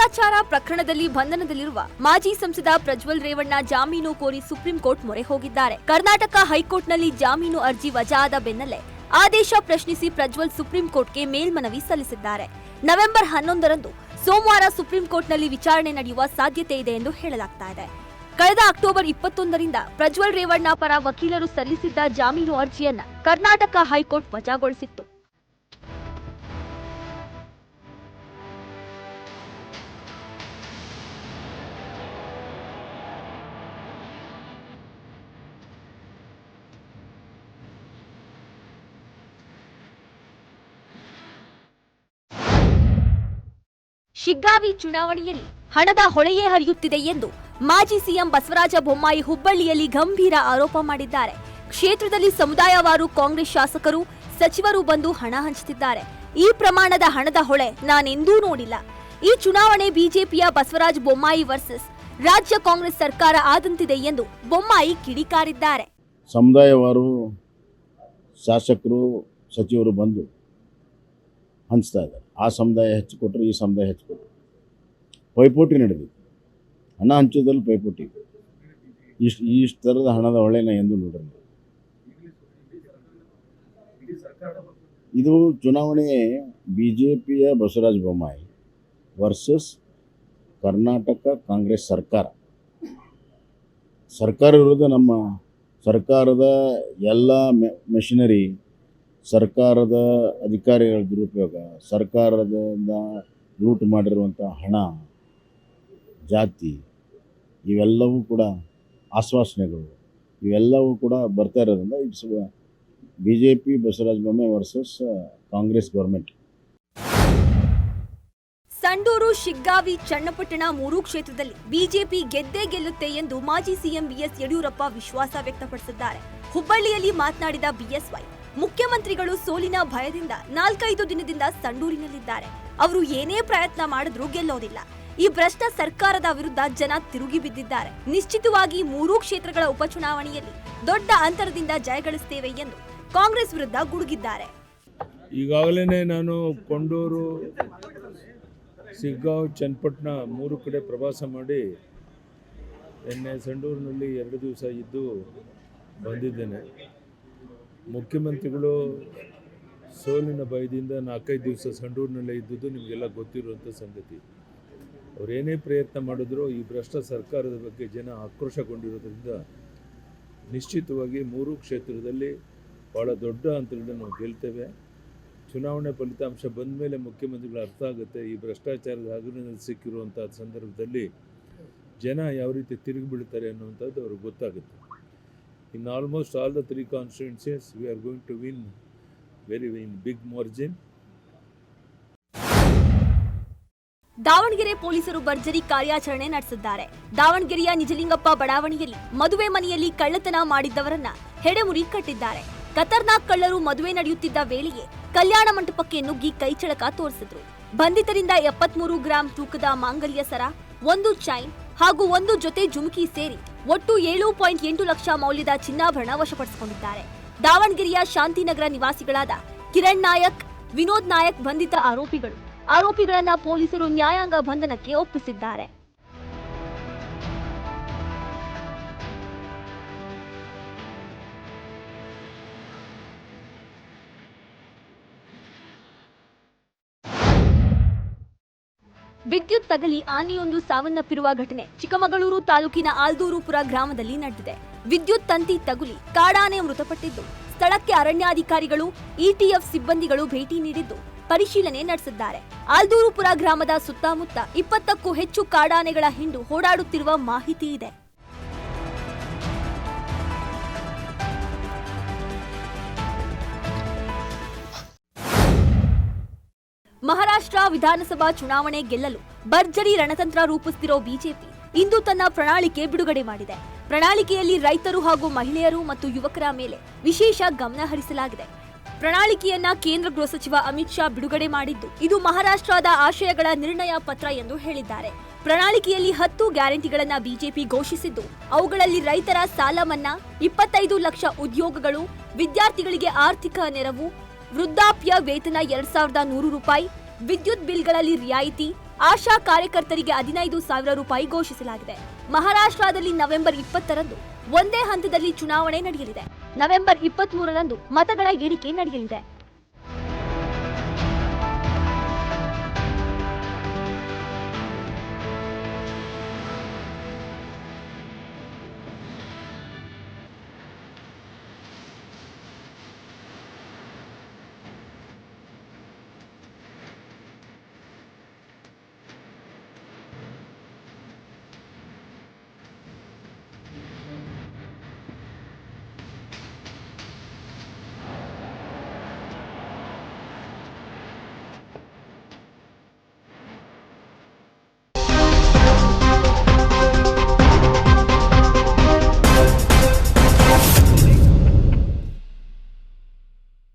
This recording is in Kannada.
ಅತ್ಯಾಚಾರ ಪ್ರಕರಣದಲ್ಲಿ ಬಂಧನದಲ್ಲಿರುವ ಮಾಜಿ ಸಂಸದ ಪ್ರಜ್ವಲ್ ರೇವಣ್ಣ ಜಾಮೀನು ಕೋರಿ ಸುಪ್ರೀಂ ಕೋರ್ಟ್ ಮೊರೆ ಹೋಗಿದ್ದಾರೆ. ಕರ್ನಾಟಕ ಹೈಕೋರ್ಟ್ನಲ್ಲಿ ಜಾಮೀನು ಅರ್ಜಿ ವಜಾದ ಬೆನ್ನಲ್ಲೇ ಆದೇಶ ಪ್ರಶ್ನಿಸಿ ಪ್ರಜ್ವಲ್ ಸುಪ್ರೀಂ ಕೋರ್ಟ್ಗೆ ಮೇಲ್ಮನವಿ ಸಲ್ಲಿಸಿದ್ದಾರೆ. ನವೆಂಬರ್ 11ರಂದು ಸೋಮವಾರ ಸುಪ್ರೀಂ ಕೋರ್ಟ್ನಲ್ಲಿ ವಿಚಾರಣೆ ನಡೆಯುವ ಸಾಧ್ಯತೆ ಇದೆ ಎಂದು ಹೇಳಲಾಗ್ತಾ ಇದೆ. ಕಳೆದ ಅಕ್ಟೋಬರ್ 21ರಿಂದ ಪ್ರಜ್ವಲ್ ರೇವಣ್ಣ ಪರ ವಕೀಲರು ಸಲ್ಲಿಸಿದ್ದ ಜಾಮೀನು ಅರ್ಜಿಯನ್ನ ಕರ್ನಾಟಕ ಹೈಕೋರ್ಟ್ ವಜಾಗೊಳಿಸಿತ್ತು. ಶಿಗ್ಗಾವಿ ಚುನಾವಣೆಯಲ್ಲಿ ಹಣದ ಹೊಳೆಯೇ ಹರಿಯುತ್ತಿದೆ ಎಂದು ಮಾಜಿ ಸಿಎಂ ಬಸವರಾಜ ಬೊಮ್ಮಾಯಿ ಹುಬ್ಬಳ್ಳಿಯಲ್ಲಿ ಗಂಭೀರ ಆರೋಪ ಮಾಡಿದ್ದಾರೆ. ಕ್ಷೇತ್ರದಲ್ಲಿ ಸಮುದಾಯವಾರು ಕಾಂಗ್ರೆಸ್ ಶಾಸಕರು, ಸಚಿವರು ಬಂದು ಹಣ ಹಂಚುತ್ತಿದ್ದಾರೆ. ಈ ಪ್ರಮಾಣದ ಹಣದ ಹೊಳೆ ನಾನೆಂದೂ ನೋಡಿಲ್ಲ. ಈ ಚುನಾವಣೆ ಬಿಜೆಪಿಯ ಬಸವರಾಜ ಬೊಮ್ಮಾಯಿ ವರ್ಸಸ್ ರಾಜ್ಯ ಕಾಂಗ್ರೆಸ್ ಸರ್ಕಾರ ಆದಂತಿದೆ ಎಂದು ಬೊಮ್ಮಾಯಿ ಕಿಡಿಕಾರಿದ್ದಾರೆ. ಸಮುದಾಯವಾರು ಶಾಸಕರು, ಸಚಿವರು ಬಂದು ಹಂಚ್ತಾ ಇದ್ದಾರೆ. ಆ ಸಮುದಾಯ ಹೆಚ್ಚು ಕೊಟ್ಟರು, ಈ ಸಮುದಾಯ ಹೆಚ್ಚು ಕೊಟ್ಟರು, ಪೈಪೋಟಿ ನಡೆದಿದೆ. ಹಣ ಹಂಚೋದ್ರಲ್ಲಿ ಪೈಪೋಟಿ. ಇಷ್ಟು ಥರದ ಹಣದ ಹೊಳೆನ ಎಂದು ನೋಡಿರಲಿಲ್ಲ. ಇದು ಚುನಾವಣೆ BJPಯ ಬಸವರಾಜ ಬೊಮ್ಮಾಯಿ ವರ್ಸಸ್ ಕರ್ನಾಟಕ ಕಾಂಗ್ರೆಸ್ ಸರ್ಕಾರ ವಿರುದ್ಧ ನಮ್ಮ ಸರ್ಕಾರದ ಎಲ್ಲ ಮೆಷಿನರಿ, ಸರ್ಕಾರದ ಅಧಿಕಾರಿಗಳ ದುರುಪಯೋಗ, ಸರ್ಕಾರದಿಂದ ಲೂಟ್ ಮಾಡಿರುವಂಥ ಹಣ, ಜಾತಿ, ಇವೆಲ್ಲವೂ ಕೂಡ ಆಶ್ವಾಸನೆಗಳು, ಇವೆಲ್ಲವೂ ಕೂಡ ಬರ್ತಾ ಇರೋದ್ರಿಂದ it's BJP Basavaraja Bommai versus Congress government. Sandur, Shiggavi, Channapatna 3 ಕ್ಷೇತ್ರದಲ್ಲಿ ಬಿಜೆಪಿ ಗೆದ್ದೇ ಗೆಲ್ಲುತ್ತೆ ಎಂದು ಮಾಜಿ ಸಿಎಂ BS ಯಡಿಯೂರಪ್ಪ ವಿಶ್ವಾಸ ವ್ಯಕ್ತಪಡಿಸಿದ್ದಾರೆ. ಹುಬ್ಬಳ್ಳಿಯಲ್ಲಿ ಮಾತನಾಡಿದ BSY, ಮುಖ್ಯಮಂತ್ರಿಗಳು ಸೋಲಿನ ಭಯದಿಂದ 4-5 ದಿನದಿಂದ ಸಂಡೂರಿನಲ್ಲಿದ್ದಾರೆ. ಅವರು ಏನೇ ಪ್ರಯತ್ನ ಮಾಡಿದ್ರೂ ಗೆಲ್ಲೋದಿಲ್ಲ. ಈ ಭ್ರಷ್ಟ ಸರ್ಕಾರದ ವಿರುದ್ಧ ಜನ ತಿರುಗಿ ಬಿದ್ದಿದ್ದಾರೆ. ನಿಶ್ಚಿತವಾಗಿ 3 ಕ್ಷೇತ್ರಗಳ ಉಪಚುನಾವಣೆಯಲ್ಲಿ ದೊಡ್ಡ ಅಂತರದಿಂದ ಜಯಗಳಿಸುತ್ತೇವೆ ಎಂದು ಕಾಂಗ್ರೆಸ್ ವಿರುದ್ಧ ಗುಡುಗಿದ್ದಾರೆ. ಈಗಾಗಲೇ ನಾನು ಕೊಂಡೂರು, ಶಿಗ್ಗಾಂವ್, ಚನ್ನಪಟ್ಟಣ 3 ಕಡೆ ಪ್ರವಾಸ ಮಾಡಿ ನಿನ್ನೆ ಸಂಡೂರಿನಲ್ಲಿ 2 ದಿವಸ ಇದ್ದು ಬಂದಿದ್ದೇನೆ. ಮುಖ್ಯಮಂತ್ರಿಗಳು ಸೋಲಿನ ಭಯದಿಂದ 4-5 ದಿವಸ ಸಂಡೂರಿನಲ್ಲೇ ಇದ್ದುದು ನಿಮಗೆಲ್ಲ ಗೊತ್ತಿರುವಂಥ ಸಂಗತಿ. ಅವರೇನೇ ಪ್ರಯತ್ನ ಮಾಡಿದ್ರು ಈ ಭ್ರಷ್ಟ ಸರ್ಕಾರದ ಬಗ್ಗೆ ಜನ ಆಕ್ರೋಶಗೊಂಡಿರೋದ್ರಿಂದ ನಿಶ್ಚಿತವಾಗಿ 3 ಕ್ಷೇತ್ರದಲ್ಲಿ ಭಾಳ ದೊಡ್ಡ ಅಂತರದಿಂದ ನಾವು ಗೆಲ್ತೇವೆ. ಚುನಾವಣೆ ಫಲಿತಾಂಶ ಬಂದ ಮೇಲೆ ಮುಖ್ಯಮಂತ್ರಿಗಳು ಅರ್ಥ ಆಗುತ್ತೆ ಈ ಭ್ರಷ್ಟಾಚಾರದ ಹಗರಿನಲ್ಲಿ ಸಿಕ್ಕಿರುವಂಥ ಸಂದರ್ಭದಲ್ಲಿ ಜನ ಯಾವ ರೀತಿ ತಿರುಗಿ ಬೀಳ್ತಾರೆ ಅನ್ನುವಂಥದ್ದು ಅವ್ರಿಗೆ ಗೊತ್ತಾಗುತ್ತೆ. In almost all the 3 constituencies, we are going to win in big margin. Davanagere ಪೊಲೀಸರು ಭರ್ಜರಿ ಕಾರ್ಯಾಚರಣೆ ನಡೆಸಿದ್ದಾರೆ. ದಾವಣಗೆರೆಯ ನಿಜಲಿಂಗಪ್ಪ ಬಡಾವಣೆಯಲ್ಲಿ ಮದುವೆ ಮನೆಯಲ್ಲಿ ಕಳ್ಳತನ ಮಾಡಿದ್ದವರನ್ನ ಹೆಡೆಮುರಿ ಕಟ್ಟಿದ್ದಾರೆ. ಖತರ್ನಾಕ್ ಕಳ್ಳರು ಮದುವೆ ನಡೆಯುತ್ತಿದ್ದ ವೇಳೆಯೇ ಕಲ್ಯಾಣ ಮಂಟಪಕ್ಕೆ ನುಗ್ಗಿ ಕೈಚಳಕ ತೋರಿಸಿದ್ರು. ಬಂಧಿತರಿಂದ 73 ಗ್ರಾಂ ತೂಕದ ಮಾಂಗಲ್ಯ ಸರ, 1 ಚೈನ್ ಹಾಗೂ 1 ಜೊತೆ ಜುಮುಕಿ ಸೇರಿ ಒಟ್ಟು 7.8 ಲಕ್ಷ ಮೌಲ್ಯದ ಚಿನ್ನಾಭರಣ ವಶಪಡಿಸಿಕೊಂಡಿದ್ದಾರೆ. ದಾವಣಗೆರೆಯ ಶಾಂತಿನಗರ ನಿವಾಸಿಗಳಾದ ಕಿರಣ್ ನಾಯಕ್, ವಿನೋದ್ ನಾಯಕ್ ಬಂಧಿತ ಆರೋಪಿಗಳನ್ನ ಪೊಲೀಸರು ನ್ಯಾಯಾಂಗ ಬಂಧನಕ್ಕೆ ಒಪ್ಪಿಸಿದ್ದಾರೆ. ವಿದ್ಯುತ್ ತಗಲಿ ಆನೆಯೊಂದು ಸಾವನ್ನಪ್ಪಿರುವ ಘಟನೆ ಚಿಕ್ಕಮಗಳೂರು ತಾಲೂಕಿನ ಆಲ್ದೂರುಪುರ ಗ್ರಾಮದಲ್ಲಿ ನಡೆದಿದೆ. ವಿದ್ಯುತ್ ತಂತಿ ತಗುಲಿ ಕಾಡಾನೆ ಮೃತಪಟ್ಟಿದ್ದು, ಸ್ಥಳಕ್ಕೆ ಅರಣ್ಯಾಧಿಕಾರಿಗಳು, ETF ಸಿಬ್ಬಂದಿಗಳು ಭೇಟಿ ನೀಡಿದ್ದು ಪರಿಶೀಲನೆ ನಡೆಸಿದ್ದಾರೆ. ಆಲ್ದೂರುಪುರ ಗ್ರಾಮದ ಸುತ್ತಮುತ್ತ 20ಕ್ಕೂ ಹೆಚ್ಚು ಕಾಡಾನೆಗಳ ಹಿಂಡು ಓಡಾಡುತ್ತಿರುವ ಮಾಹಿತಿ ಇದೆ. ಮಹಾರಾಷ್ಟ್ರ ವಿಧಾನಸಭಾ ಚುನಾವಣೆ ಗೆಲ್ಲಲು ಭರ್ಜರಿ ರಣತಂತ್ರ ರೂಪಿಸುತ್ತಿರೋ ಬಿಜೆಪಿ ಇಂದು ತನ್ನ ಪ್ರಣಾಳಿಕೆ ಬಿಡುಗಡೆ ಮಾಡಿದೆ. ಪ್ರಣಾಳಿಕೆಯಲ್ಲಿ ರೈತರು ಹಾಗೂ ಮಹಿಳೆಯರು ಮತ್ತು ಯುವಕರ ಮೇಲೆ ವಿಶೇಷ ಗಮನ ಹರಿಸಲಾಗಿದೆ. ಪ್ರಣಾಳಿಕೆಯನ್ನ ಕೇಂದ್ರ ಗೃಹ ಸಚಿವ ಅಮಿತ್ ಶಾ ಬಿಡುಗಡೆ ಮಾಡಿದ್ದು, ಇದು ಮಹಾರಾಷ್ಟ್ರದ ಆಶಯಗಳ ನಿರ್ಣಯ ಪತ್ರ ಎಂದು ಹೇಳಿದ್ದಾರೆ. ಪ್ರಣಾಳಿಕೆಯಲ್ಲಿ 10 ಗ್ಯಾರಂಟಿಗಳನ್ನ ಬಿಜೆಪಿ ಘೋಷಿಸಿದ್ದು, ಅವುಗಳಲ್ಲಿ ರೈತರ ಸಾಲ ಮನ್ನಾ, 25 ಲಕ್ಷ ಉದ್ಯೋಗಗಳು, ವಿದ್ಯಾರ್ಥಿಗಳಿಗೆ ಆರ್ಥಿಕ ನೆರವು, ವೃದ್ಧಾಪ್ಯ ವೇತನ 2100 ರೂಪಾಯಿ, ವಿದ್ಯುತ್ ಬಿಲ್ಗಳಲ್ಲಿ ರಿಯಾಯಿತಿ, ಆಶಾ ಕಾರ್ಯಕರ್ತರಿಗೆ 15,000 ರೂಪಾಯಿ ಘೋಷಿಸಲಾಗಿದೆ. ಮಹಾರಾಷ್ಟ್ರದಲ್ಲಿ ನವೆಂಬರ್ 20ರಂದು ಒಂದೇ ಹಂತದಲ್ಲಿ ಚುನಾವಣೆ ನಡೆಯಲಿದೆ. ನವೆಂಬರ್ 23ರಂದು ಮತಗಳ ಎಣಿಕೆ ನಡೆಯಲಿದೆ.